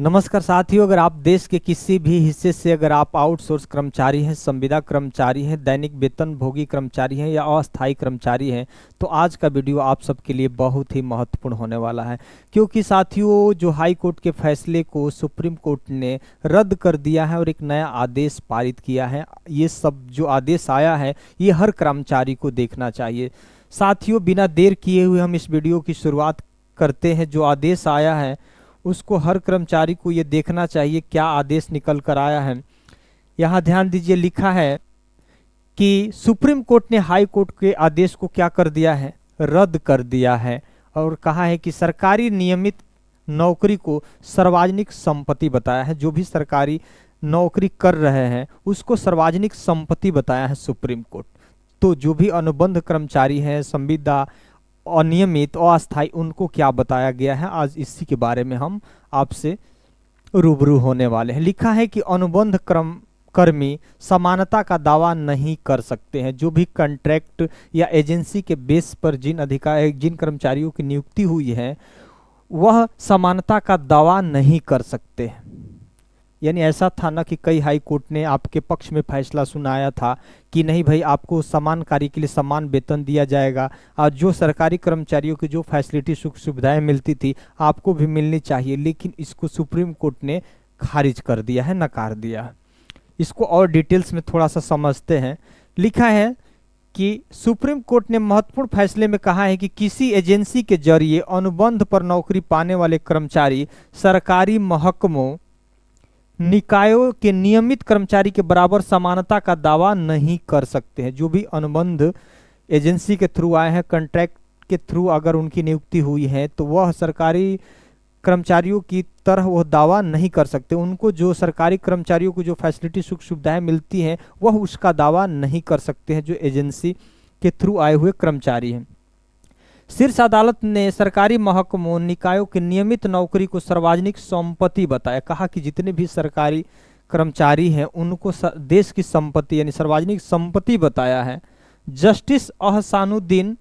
नमस्कार साथियों, अगर आप देश के किसी भी हिस्से से अगर आप आउटसोर्स कर्मचारी हैं, संविदा कर्मचारी हैं, दैनिक वेतन भोगी कर्मचारी हैं या अस्थायी कर्मचारी हैं, तो आज का वीडियो आप सबके लिए बहुत ही महत्वपूर्ण होने वाला है। क्योंकि साथियों, जो हाई कोर्ट के फैसले को सुप्रीम कोर्ट ने रद्द कर दिया है और एक नया आदेश पारित किया है। ये सब जो आदेश आया है ये हर कर्मचारी को देखना चाहिए। साथियों, बिना देर किए हुए हम इस वीडियो की शुरुआत करते हैं। जो आदेश आया है उसको हर कर्मचारी को ये देखना चाहिए क्या आदेश निकल कर आया है। यहाँ ध्यान दीजिए, लिखा है कि सुप्रीम कोर्ट ने हाई कोर्ट के आदेश को क्या कर दिया है, रद्द कर दिया है। और कहा है कि सरकारी नियमित नौकरी को सार्वजनिक संपत्ति बताया है। जो भी सरकारी नौकरी कर रहे हैं उसको सार्वजनिक संपत्ति बताया है सुप्रीम कोर्ट। तो जो भी अनुबंध कर्मचारी हैं, संविदा अनियमित अस्थायी, उनको क्या बताया गया है, आज इसी के बारे में हम आपसे रूबरू होने वाले हैं। लिखा है कि अनुबंध कर्मी समानता का दावा नहीं कर सकते हैं। जो भी कॉन्ट्रैक्ट या एजेंसी के बेस पर जिन कर्मचारियों की नियुक्ति हुई है वह समानता का दावा नहीं कर सकते हैं। यानी ऐसा था ना कि कई हाई कोर्ट ने आपके पक्ष में फैसला सुनाया था कि नहीं भाई, आपको समान कार्य के लिए समान वेतन दिया जाएगा और जो सरकारी कर्मचारियों की जो फैसिलिटी सुख सुविधाएं मिलती थी आपको भी मिलनी चाहिए। लेकिन इसको सुप्रीम कोर्ट ने खारिज कर दिया है, नकार दिया है। इसको और डिटेल्स में थोड़ा सा समझते हैं। लिखा है कि सुप्रीम कोर्ट ने महत्वपूर्ण फैसले में कहा है कि किसी एजेंसी के जरिए अनुबंध पर नौकरी पाने वाले कर्मचारी सरकारी महकमों निकायों के नियमित कर्मचारी के बराबर समानता का दावा नहीं कर सकते हैं। जो भी अनुबंध एजेंसी के थ्रू आए हैं, कॉन्ट्रैक्ट के थ्रू अगर उनकी नियुक्ति हुई है तो वह सरकारी कर्मचारियों की तरह वह दावा नहीं कर सकते। उनको जो सरकारी कर्मचारियों को जो फैसिलिटी सुख सुविधाएं मिलती हैं वह उसका दावा नहीं कर सकते हैं जो एजेंसी के थ्रू आए हुए कर्मचारी हैं। शीर्ष अदालत ने सरकारी महकमों निकायों की नियमित नौकरी को सार्वजनिक संपत्ति बताया। कहा कि जितने भी सरकारी कर्मचारी हैं उनको देश की संपत्ति यानी सार्वजनिक संपत्ति बताया है। जस्टिस अहसानुद्दीन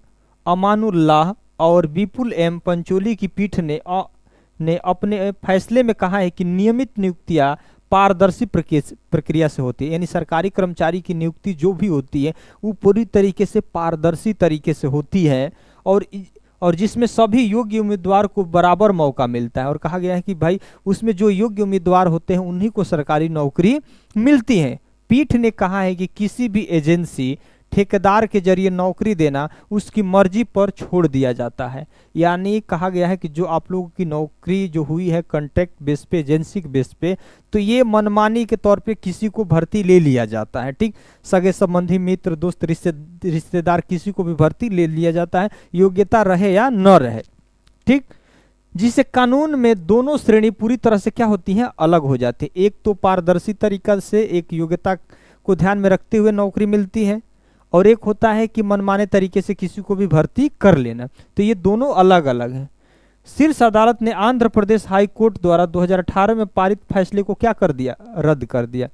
अमानुल्लाह और विपुल एम पंचोली की पीठ ने अपने फैसले में कहा है कि नियमित नियुक्तियां पारदर्शी प्रक्रिया से होती है। यानी सरकारी कर्मचारी की नियुक्ति जो भी होती है वो पूरी तरीके से पारदर्शी तरीके से होती है और जिसमें सभी योग्य उम्मीदवार को बराबर मौका मिलता है। और कहा गया है कि भाई उसमें जो योग्य उम्मीदवार होते हैं उन्हीं को सरकारी नौकरी मिलती है। पीठ ने कहा है कि किसी भी एजेंसी ठेकेदार के जरिए नौकरी देना उसकी मर्जी पर छोड़ दिया जाता है। यानी कहा गया है कि जो आप लोगों की नौकरी जो हुई है कॉन्ट्रैक्ट बेस पे, एजेंसी के बेस पे, तो ये मनमानी के तौर पे किसी को भर्ती ले लिया जाता है। ठीक, सगे संबंधी, मित्र, दोस्त, रिश्तेदार किसी को भी भर्ती ले लिया जाता है, योग्यता रहे या न रहे। ठीक, जिसे कानून में दोनों श्रेणी पूरी तरह से क्या होती हैं, अलग हो जाती है। एक तो पारदर्शी तरीका से एक योग्यता को ध्यान में रखते हुए नौकरी मिलती है और एक होता है कि मनमाने तरीके से किसी को भी भर्ती कर लेना। तो ये दोनों अलग अलग हैं। शीर्ष अदालत ने आंध्र प्रदेश हाई कोर्ट द्वारा 2018 में पारित फैसले को क्या कर दिया, रद्द कर दिया।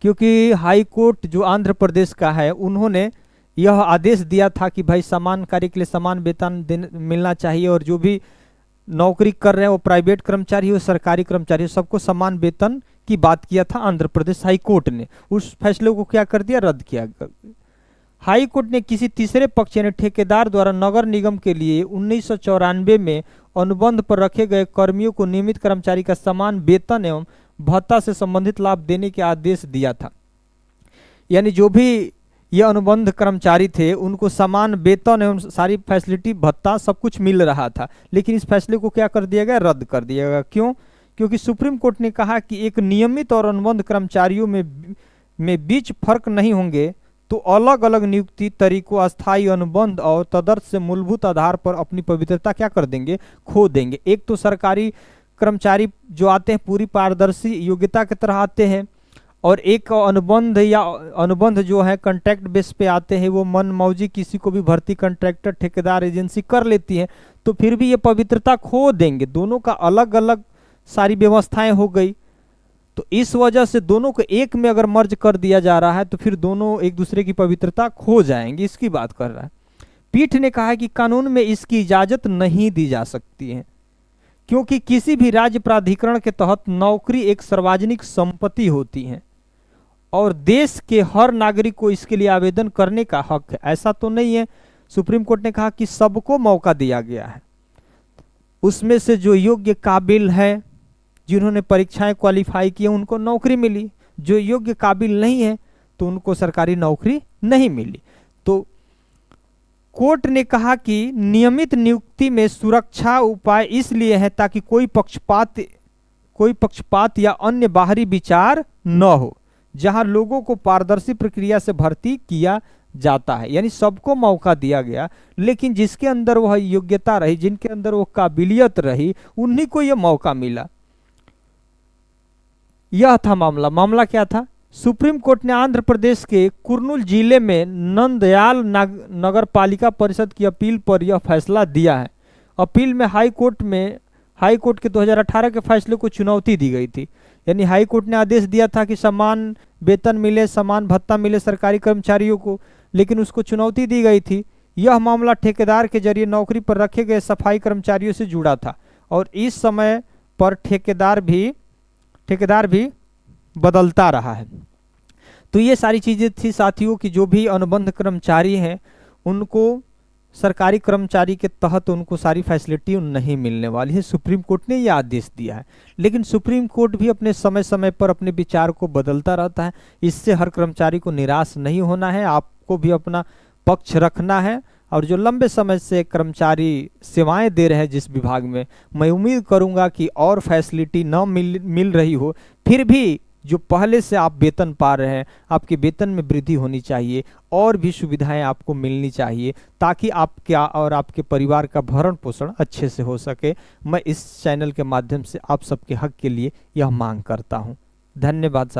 क्योंकि हाई कोर्ट जो आंध्र प्रदेश का है उन्होंने यह आदेश दिया था कि भाई समान कार्य के लिए समान वेतन मिलना चाहिए और जो भी नौकरी कर रहे हैं वो प्राइवेट कर्मचारी हो सरकारी कर्मचारी हो, सबको समान वेतन की बात किया था आंध्र प्रदेश हाई कोर्ट ने। उस फैसले को क्या कर दिया, रद्द किया। हाई कोर्ट ने किसी तीसरे पक्ष यानी ठेकेदार द्वारा नगर निगम के लिए 1994 में अनुबंध पर रखे गए कर्मियों को नियमित कर्मचारी का समान वेतन एवं भत्ता से संबंधित लाभ देने के आदेश दिया था। यानी जो भी ये अनुबंध कर्मचारी थे उनको समान वेतन एवं सारी फैसिलिटी, भत्ता सब कुछ मिल रहा था। लेकिन इस फैसले को क्या कर दिया गया, रद्द कर दिया गया। क्यों? क्योंकि सुप्रीम कोर्ट ने कहा कि एक नियमित और अनुबंध कर्मचारियों में बीच फर्क नहीं होंगे तो अलग अलग नियुक्ति तरीकों, अस्थायी अनुबंध और तदर्थ से मूलभूत आधार पर अपनी पवित्रता क्या कर देंगे, खो देंगे। एक तो सरकारी कर्मचारी जो आते हैं पूरी पारदर्शी योग्यता की तरह आते हैं और एक अनुबंध जो है कॉन्ट्रैक्ट बेस पे आते हैं, वो मनमौजी किसी को भी भर्ती कॉन्ट्रैक्टर, ठेकेदार, एजेंसी कर लेती है, तो फिर भी ये पवित्रता खो देंगे। दोनों का अलग अलग सारी व्यवस्थाएं हो गई। तो इस वजह से दोनों को एक में अगर मर्ज कर दिया जा रहा है तो फिर दोनों एक दूसरे की पवित्रता खो जाएंगी, इसकी बात कर रहा है। पीठ ने कहा कि कानून में इसकी इजाजत नहीं दी जा सकती है। क्योंकि किसी भी राज्य प्राधिकरण के तहत नौकरी एक सार्वजनिक संपत्ति होती है और देश के हर नागरिक को इसके लिए आवेदन करने का हक है। ऐसा तो नहीं है, सुप्रीम कोर्ट ने कहा कि सबको मौका दिया गया है, उसमें से जो योग्य काबिल है, जिन्होंने परीक्षाएं क्वालिफाई की उनको नौकरी मिली, जो योग्य काबिल नहीं है तो उनको सरकारी नौकरी नहीं मिली। तो कोर्ट ने कहा कि नियमित नियुक्ति में सुरक्षा उपाय इसलिए है ताकि कोई पक्षपात या अन्य बाहरी विचार न हो, जहां लोगों को पारदर्शी प्रक्रिया से भर्ती किया जाता है। यानी सबको मौका दिया गया, लेकिन जिसके अंदर वह योग्यता रही, जिनके अंदर वो काबिलियत रही, उन्हीं को यह मौका मिला। यह था मामला क्या था? सुप्रीम कोर्ट ने आंध्र प्रदेश के कुर्नूल जिले में नंदयाल नगर पालिका परिषद की अपील पर यह फैसला दिया है। अपील में हाई कोर्ट के 2018 के फैसले को चुनौती दी गई थी। यानी हाई कोर्ट ने आदेश दिया था कि समान वेतन मिले, समान भत्ता मिले सरकारी कर्मचारियों को, लेकिन उसको चुनौती दी गई थी। यह मामला ठेकेदार के जरिए नौकरी पर रखे गए सफाई कर्मचारियों से जुड़ा था और इस समय पर ठेकेदार भी बदलता रहा है। तो ये सारी चीजें थी साथियों कि जो भी अनुबंध कर्मचारी हैं उनको सरकारी कर्मचारी के तहत उनको सारी फैसिलिटी नहीं मिलने वाली है। सुप्रीम कोर्ट ने ये आदेश दिया है, लेकिन सुप्रीम कोर्ट भी अपने समय समय पर अपने विचार को बदलता रहता है। इससे हर कर्मचारी को निराश नहीं होना है, आपको भी अपना पक्ष रखना है। और जो लंबे समय से कर्मचारी सेवाएं दे रहे हैं जिस विभाग में, मैं उम्मीद करूंगा कि और फैसिलिटी न मिल रही हो, फिर भी जो पहले से आप वेतन पा रहे हैं, आपके वेतन में वृद्धि होनी चाहिए, और भी सुविधाएं आपको मिलनी चाहिए, ताकि आपका और आपके परिवार का भरण पोषण अच्छे से हो सके। मैं इस चैनल के माध्यम से आप सबके हक के लिए यह मांग करता हूं। धन्यवाद साथियों।